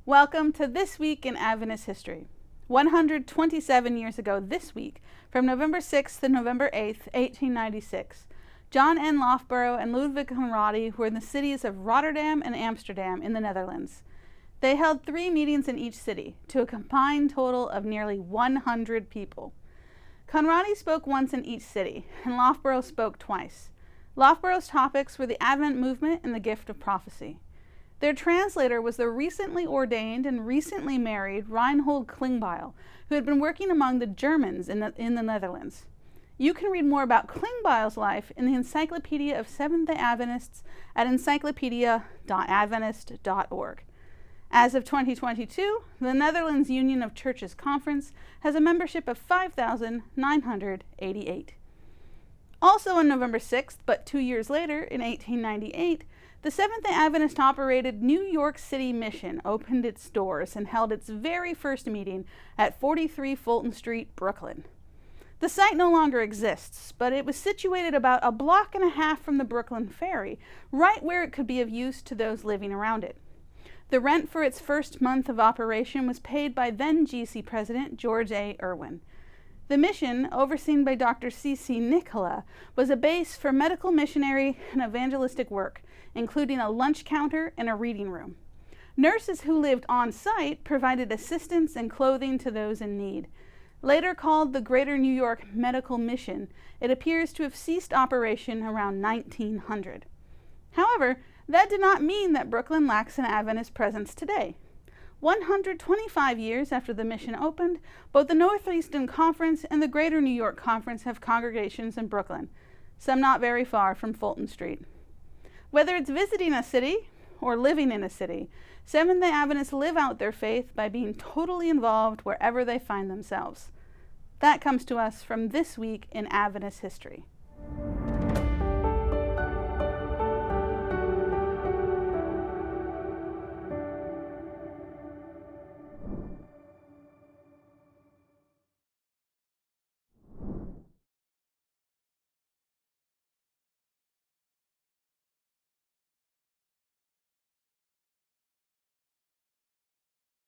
Welcome to This Week in Adventist History. 127 years ago this week, from November 6th to November 8th, 1896, John N. Loughborough and Ludwig Conradi were in the cities of Rotterdam and Amsterdam in the Netherlands. They held 3 meetings in each city, to a combined total of nearly 100 people. Conradi spoke once in each city, and Loughborough spoke twice. Loughborough's topics were the Advent movement and the gift of prophecy. Their translator was the recently ordained and recently married Reinhold Klingbeil, who had been working among the Germans in the Netherlands. You can read more about Klingbeil's life in the Encyclopedia of Seventh-day Adventists at encyclopedia.adventist.org. As of 2022, the Netherlands Union of Churches Conference has a membership of 5,988. Also on November 6th, but 2 years later, in 1898, the Seventh-day Adventist-operated New York City Mission opened its doors and held its very first meeting at 43 Fulton Street, Brooklyn. The site no longer exists, but it was situated about a block and a half from the Brooklyn Ferry, right where it could be of use to those living around it. The rent for its first month of operation was paid by then GC President George A. Irwin. The mission, overseen by Dr. C.C. Nicola, was a base for medical missionary and evangelistic work, including a lunch counter and a reading room. Nurses who lived on site provided assistance and clothing to those in need. Later called the Greater New York Medical Mission, it appears to have ceased operation around 1900. However, that did not mean that Brooklyn lacks an Adventist presence today. 125 years after the mission opened, both the Northeastern Conference and the Greater New York Conference have congregations in Brooklyn, some not very far from Fulton Street. Whether it's visiting a city or living in a city, Seventh-day Adventists live out their faith by being totally involved wherever they find themselves. That comes to us from This Week in Adventist History.